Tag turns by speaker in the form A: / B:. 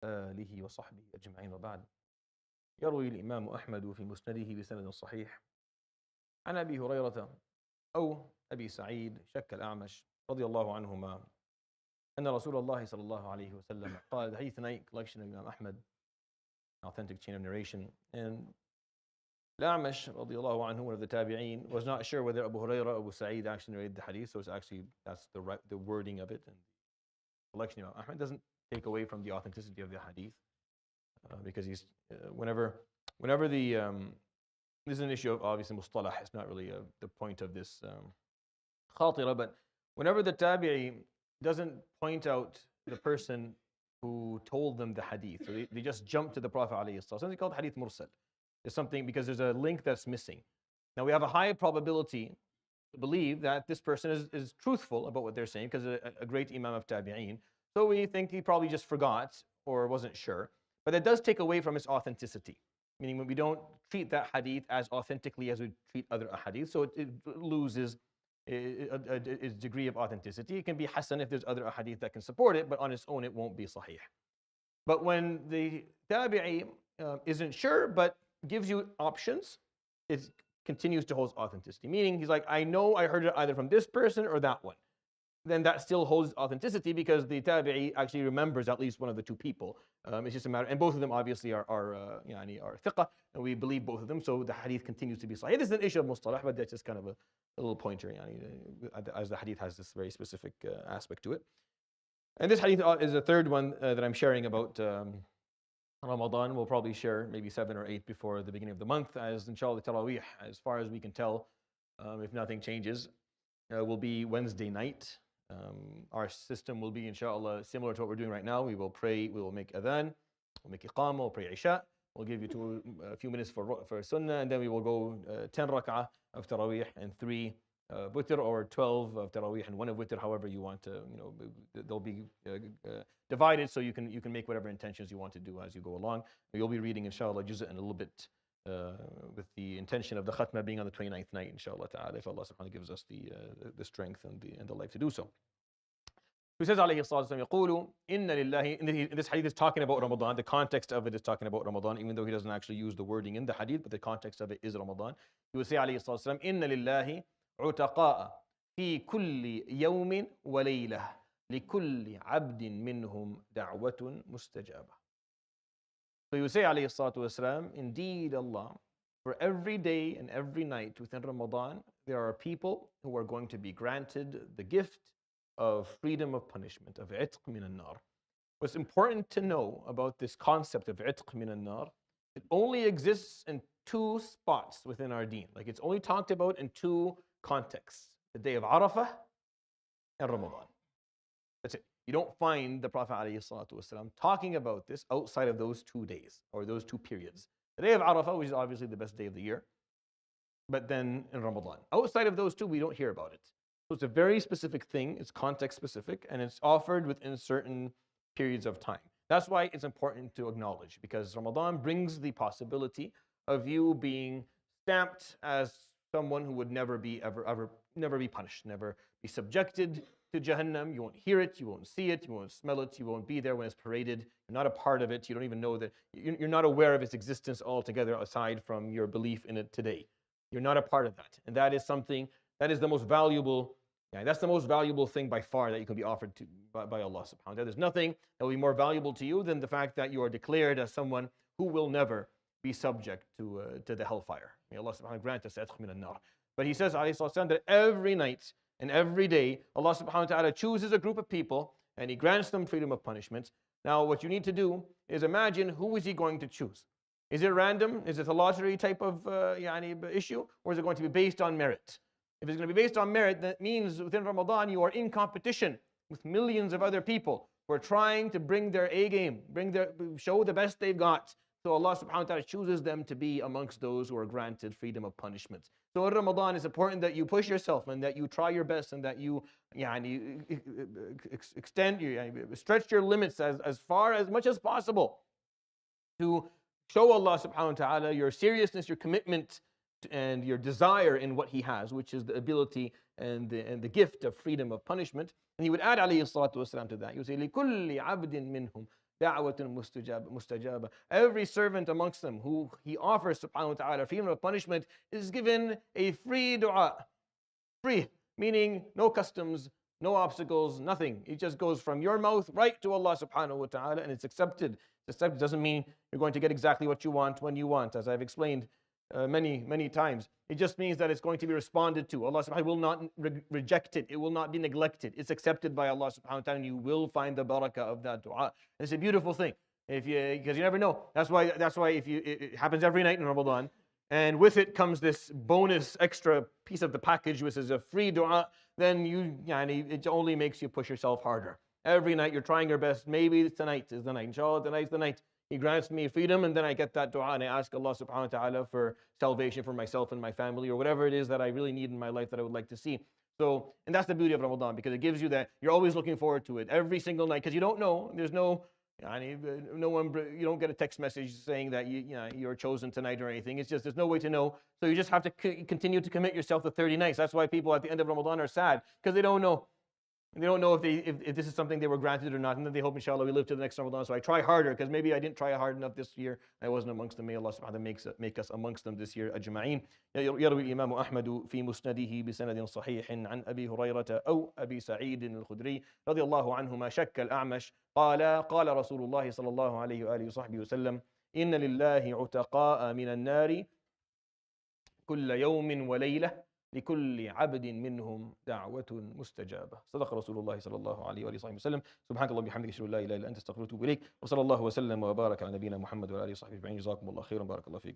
A: آله وصحبه أجمعين وبعد. يروي الإمام أحمد في مسنده بسند صحيح عن أبي هريرة أو أبي سعيد شك الأعمش رضي الله عنهما أن رسول الله صلى الله عليه وسلم قال, the hadith tonight, collection of Imam Ahmad, authentic chain of narration, and الأعمش رضي الله عنه, one of the tabi'een, was not sure whether Abu Hurairah or Abu Sa'id actually narrated the hadith, so it's actually, that's the wording of it, and the collection of Imam Ahmad doesn't take away from the authenticity of the hadith, because he's, whenever the, this is an issue of obviously mustalah, it's not really the point of this Khaterah, but whenever the tabi'i doesn't point out the person who told them the hadith, so they just jump to the Prophet alayhi salatu, it's called hadith mursal. There's something, because there's a link that's missing. Now we have a high probability to believe that this person is truthful about what they're saying, because a great imam of tabi'een, so we think he probably just forgot or wasn't sure, but that does take away from its authenticity, meaning when we don't treat that hadith as authentically as we treat other hadith, so it loses its degree of authenticity. It can be hasan if there's other hadith that can support it, but on its own it won't be sahih. But when the tabi'i isn't sure but gives you options, it continues to hold authenticity, meaning he's like, I know I heard it either from this person or that one. Then that still holds authenticity because the tabi'i actually remembers at least one of the two people. It's just a matter, and both of them obviously are thiqah, and we believe both of them, so the hadith continues to be sahih. This is an issue of mustalah, but that's just kind of a little pointer, as the hadith has this very specific aspect to it. And this hadith is the third one that I'm sharing about Ramadan. We'll probably share maybe 7 or 8 before the beginning of the month, as inshallah Taraweeh, as far as we can tell, if nothing changes, will be Wednesday night. Our system will be, inshallah, similar to what we're doing right now. We will pray, we will make adhan, we'll make iqamah, we'll pray Isha, we'll give you a few minutes for sunnah, and then we will go 10 rak'ah of Taraweeh and 3 witr, or 12 of Taraweeh and 1 of witr, however you want to, they'll be divided, so you can make whatever intentions you want to do as you go along. You'll be reading, inshallah, juz'an a little bit with the intention of the khatmah being on the 29th night, inshallah ta'ala, if Allah subhanahu wa ta'ala gives us the strength and the life to do so. He says, alayhi salatu wasalam, inna lillahi, this hadith is talking about Ramadan, the context of it is talking about Ramadan, even though he doesn't actually use the wording in the hadith, but the context of it is Ramadan. He would say, alayhi salatu wasalam, inna lillahi عتقاء في كل يوم وليلة لكل عبد منهم دعوة مستجابة. So you say, alayhi salatu wasalam, indeed Allah, for every day and every night within Ramadan, there are people who are going to be granted the gift of freedom of punishment, of عتق من النار. What's important to know about this concept of عتق من النار, it only exists in 2 spots within our deen. Like, it's only talked about in 2 contexts: the day of Arafah and Ramadan. That's it. You don't find the Prophet ﷺ talking about this outside of those 2 days or those 2 periods. The day of Arafah, which is obviously the best day of the year, but then in Ramadan. Outside of those 2, we don't hear about it. So it's a very specific thing, it's context specific, and it's offered within certain periods of time. That's why it's important to acknowledge, because Ramadan brings the possibility of you being stamped as someone who would never be punished, never be subjected to Jahannam. You won't hear it, you won't see it, you won't smell it, you won't be there when it's paraded. You're not a part of it. You don't even know that, you're not aware of its existence altogether aside from your belief in it today. You're not a part of that. And that is something, that is the most valuable, that's the most valuable thing by far that you can be offered to by Allah subhanahu wa ta'ala. There's nothing that will be more valuable to you than the fact that you are declared as someone who will never be subject to the hellfire. May Allah subhanahu wa ta'ala grant us عتق من النار. But he says, alayhi salatu wasalam, that every night and every day, Allah subhanahu wa ta'ala chooses a group of people and he grants them freedom of punishment. Now, what you need to do is imagine, who is he going to choose? Is it random? Is it a lottery type of issue? Or is it going to be based on merit? If it's going to be based on merit, that means within Ramadan you are in competition with millions of other people who are trying to bring their A game, show the best they've got. So Allah subhanahu wa ta'ala chooses them to be amongst those who are granted freedom of punishment. So in Ramadan, it's important that you push yourself and that you try your best and that you stretch your limits as much as possible to show Allah subhanahu wa ta'ala your seriousness, your commitment, and your desire in what He has, which is the ability and the gift of freedom of punishment. And he would add alayhi salatu wasalam to that. He would say, لِكُلِّ عَبْدٍ مِّنْهُمْ دعوة مستجابة. Every servant amongst them who he offers subhanahu wa ta'ala freedom of punishment is given a free dua. Free, meaning no customs, no obstacles, nothing. It just goes from your mouth right to Allah subhanahu wa ta'ala, and it's accepted. It's accepted doesn't mean you're going to get exactly what you want when you want, as I've explained many times. It just means that it's going to be responded to. Allah subhanahu wa ta'ala will not reject it. It will not be neglected. It's accepted by Allah subhanahu wa ta'ala, and you will find the barakah of that dua. And it's a beautiful thing. Because you never know. That's why if it happens every night in Ramadan, and with it comes this bonus extra piece of the package, which is a free dua, then it only makes you push yourself harder. Every night you're trying your best. Maybe tonight is the night. Inshallah, tonight's the night. He grants me freedom, and then I get that dua and I ask Allah subhanahu wa ta'ala for salvation for myself and my family, or whatever it is that I really need in my life that I would like to see. So, and that's the beauty of Ramadan, because it gives you that, you're always looking forward to it every single night, because you don't know, there's no one, you don't get a text message saying that you're chosen tonight or anything. It's just, there's no way to know. So you just have to continue to commit yourself to 30 nights. That's why people at the end of Ramadan are sad, because they don't know. They don't know if this is something they were granted or not, and then they hope, inshallah, we live to the next Ramadan. So I try harder, because maybe I didn't try hard enough this year. I wasn't amongst them. May Allah subhanahu wa ta'ala make us amongst them this year. أجمعين. يروي الإمام أحمد في مسنده بسند صحيح عن أبي هريرة أو أبي سعيد الخدري رضي الله عنهما شك الأعمش قال رسول الله صلى الله عليه وآله وصحبه وسلم إن لله عتقاء من النار كل يوم وليلة لكل عبد منهم دعوة مستجابة. صدق رسول الله صلى الله عليه وآله وسلم. سبحانك اللهم وبحمدك أشهد أن لا إله إلا أنت أستغفرك وأتوب إليك. وصلى الله وسلم وبارك على نبينا محمد وعلى آله وصحبه أجمعين. جزاكم الله خيرا. بارك الله فيكم.